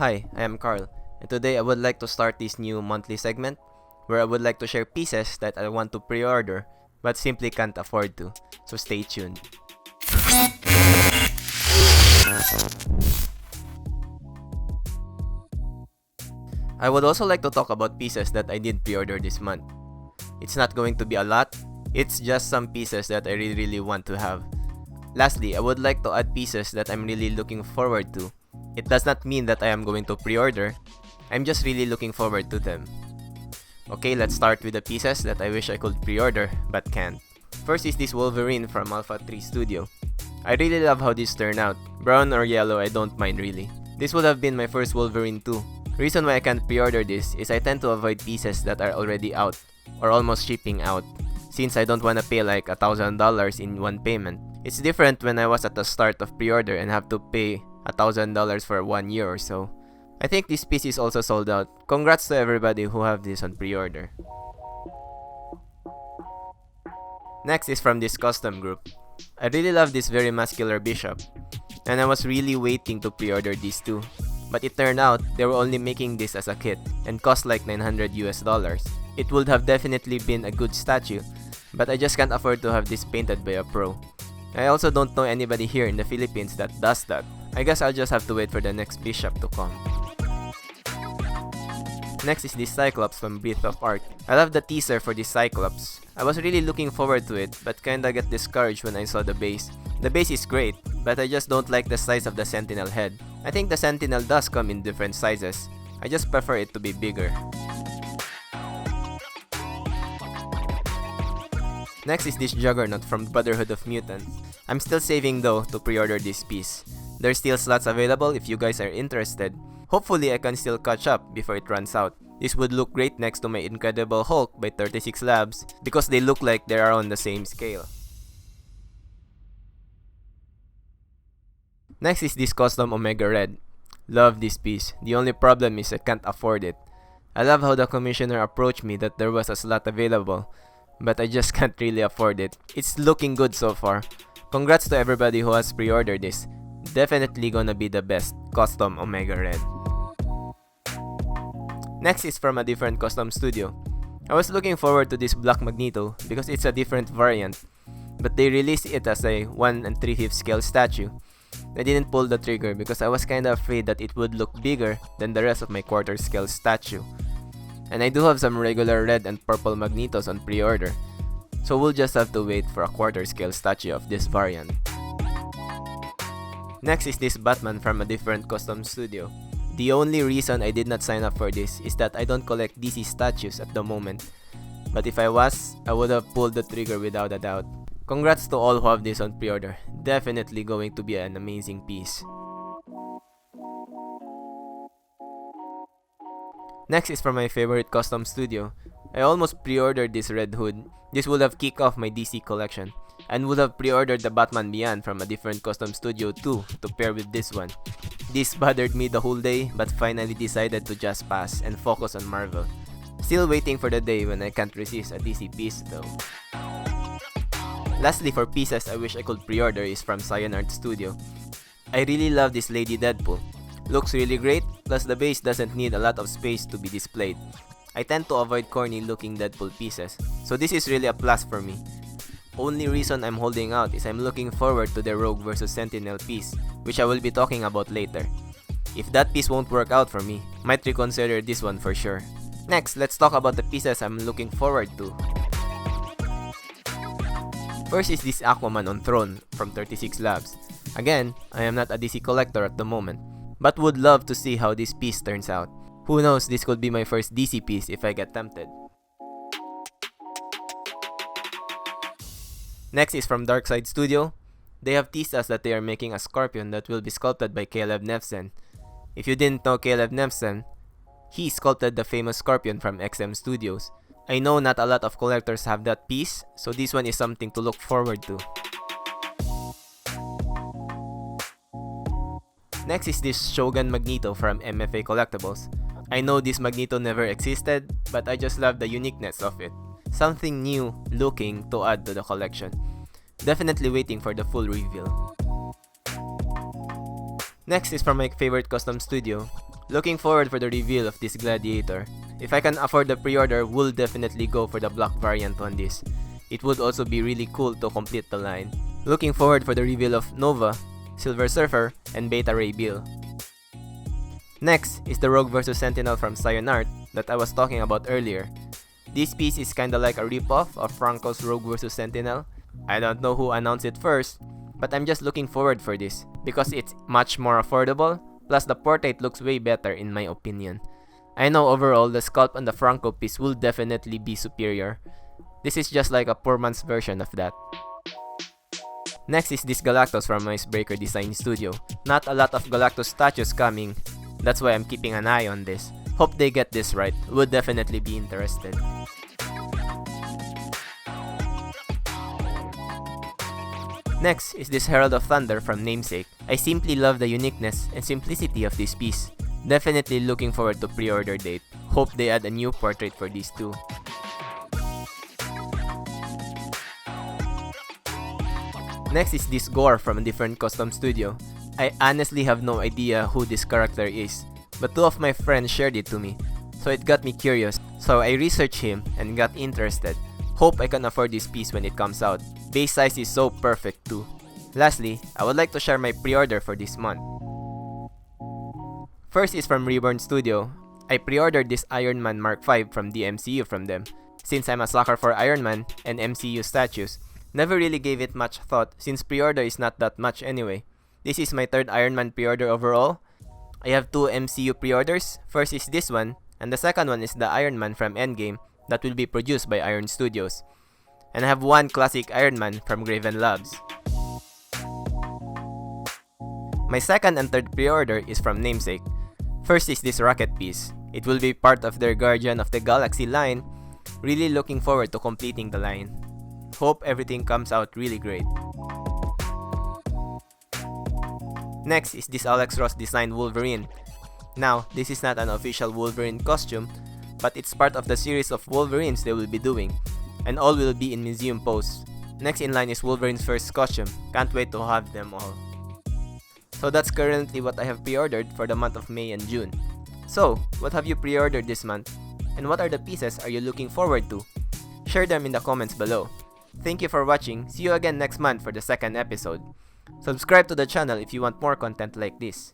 Hi, I am Carl, and today I would like to start this new monthly segment where I would like to share pieces that I want to pre-order but simply can't afford to, so stay tuned. I would also like to talk about pieces that I did pre-order this month. It's not going to be a lot, it's just some pieces that I really want to have. Lastly, I would like to add pieces that I'm really looking forward to. It does not mean that I am going to pre-order, I'm just really looking forward to them. Okay, let's start with the pieces that I wish I could pre-order but can't. First is this Wolverine from Alpha 3 Studio. I really love how this turned out. Brown or yellow, I don't mind really. This would have been my first Wolverine too. Reason why I can't pre-order this is I tend to avoid pieces that are already out or almost shipping out, since I don't want to pay like $1,000 in one payment. It's different when I was at the start of pre-order and have to pay $1,000 for 1 year or so. I think this piece is also sold out. Congrats to everybody who have this on pre-order. Next is from this custom group. I really love this very muscular bishop, and I was really waiting to pre-order these two. But it turned out they were only making this as a kit and cost like $900 US. It would have definitely been a good statue, but I just can't afford to have this painted by a pro. I also don't know anybody here in the Philippines that does that. I guess I'll just have to wait for the next bishop to come. Next is this Cyclops from Breath of Art. I love the teaser for this Cyclops. I was really looking forward to it, but kinda got discouraged when I saw the base. The base is great, but I just don't like the size of the Sentinel head. I think the Sentinel does come in different sizes. I just prefer it to be bigger. Next is this Juggernaut from Brotherhood of Mutants. I'm still saving though to pre-order this piece. There's still slots available if you guys are interested. Hopefully I can still catch up before it runs out. This would look great next to my Incredible Hulk by 36 Labs because they look like they are on the same scale. Next is this custom Omega Red. Love this piece. The only problem is I can't afford it. I love how the commissioner approached me that there was a slot available, but I just can't really afford it. It's looking good so far. Congrats to everybody who has pre-ordered this. Definitely gonna be the best custom Omega Red. Next is from a different custom studio. I was looking forward to this Black Magneto because it's a different variant, but they released it as a 1 3/5 scale statue. I didn't pull the trigger because I was kinda afraid that it would look bigger than the rest of my quarter scale statue. And I do have some regular red and purple Magnetos on pre-order, so we'll just have to wait for a quarter scale statue of this variant. Next is this Batman from a different custom studio. The only reason I did not sign up for this is that I don't collect DC statues at the moment, but if I was, I would have pulled the trigger without a doubt. Congrats to all who have this on pre-order. Definitely going to be an amazing piece. Next is from my favorite custom studio. I almost pre-ordered this Red Hood. This would have kicked off my DC collection, and would have pre-ordered the Batman Beyond from a different custom studio too to pair with this one. This bothered me the whole day, but finally decided to just pass and focus on Marvel. Still waiting for the day when I can't resist a DC piece though. Lastly, for pieces I wish I could pre-order is from Cyan Art Studio. I really love this Lady Deadpool. Looks really great, plus the base doesn't need a lot of space to be displayed. I tend to avoid corny looking Deadpool pieces, so this is really a plus for me. Only reason I'm holding out is I'm looking forward to the Rogue vs Sentinel piece, which I will be talking about later. If that piece won't work out for me, might reconsider this one for sure. Next, let's talk about the pieces I'm looking forward to. First is this Aquaman on Throne from 36 Labs. Again, I am not a DC collector at the moment, but would love to see how this piece turns out. Who knows, this could be my first DC piece if I get tempted. Next is from Darkside Studio. They have teased us that they are making a Scorpion that will be sculpted by Caleb Nefsen. If you didn't know Caleb Nefsen, he sculpted the famous Scorpion from XM Studios. I know not a lot of collectors have that piece, so this one is something to look forward to. Next is this Shogun Magneto from MFA Collectibles. I know this Magneto never existed, but I just love the uniqueness of it. Something new looking to add to the collection. Definitely waiting for the full reveal. Next is from my favorite custom studio. Looking forward for the reveal of this Gladiator. If I can afford the pre-order, we'll definitely go for the black variant on this. It would also be really cool to complete the line. Looking forward for the reveal of Nova, Silver Surfer, and Beta Ray Bill. Next is the Rogue vs Sentinel from Art that I was talking about earlier. This piece is kinda like a ripoff of Franco's Rogue vs Sentinel. I don't know who announced it first, but I'm just looking forward for this because it's much more affordable, plus the portrait looks way better in my opinion. I know overall the sculpt on the Franco piece will definitely be superior. This is just like a poor man's version of that. Next is this Galactus from Icebreaker Design Studio. Not a lot of Galactus statues coming, that's why I'm keeping an eye on this. Hope they get this right, would definitely be interested. Next is this Herald of Thunder from Namesake. I simply love the uniqueness and simplicity of this piece. Definitely looking forward to pre-order date. Hope they add a new portrait for these two. Next is this Gorr from a different custom studio. I honestly have no idea who this character is, but two of my friends shared it to me, so it got me curious. So I researched him and got interested. Hope I can afford this piece when it comes out. Base size is so perfect too. Lastly, I would like to share my pre-order for this month. First is from Reborn Studio. I pre-ordered this Ironman Mark V from the MCU from them. Since I'm a sucker for Iron Man and MCU statues, never really gave it much thought since pre-order is not that much anyway. This is my third Iron Man pre-order overall. I have two MCU pre-orders. First is this one, and the second one is the Iron Man from Endgame that will be produced by Iron Studios. And I have one classic Iron Man from Graven Labs. My second and third pre-order is from Namesake. First is this rocket piece. It will be part of their Guardian of the Galaxy line. Really looking forward to completing the line. Hope everything comes out really great. Next is this Alex Ross designed Wolverine. Now, this is not an official Wolverine costume, but it's part of the series of Wolverines they will be doing, and all will be in museum pose. Next in line is Wolverine's first costume. Can't wait to have them all. So that's currently what I have pre-ordered for the month of May and June. So, what have you pre-ordered this month? And what are the pieces are you looking forward to? Share them in the comments below. Thank you for watching. See you again next month for the second episode. Subscribe to the channel if you want more content like this.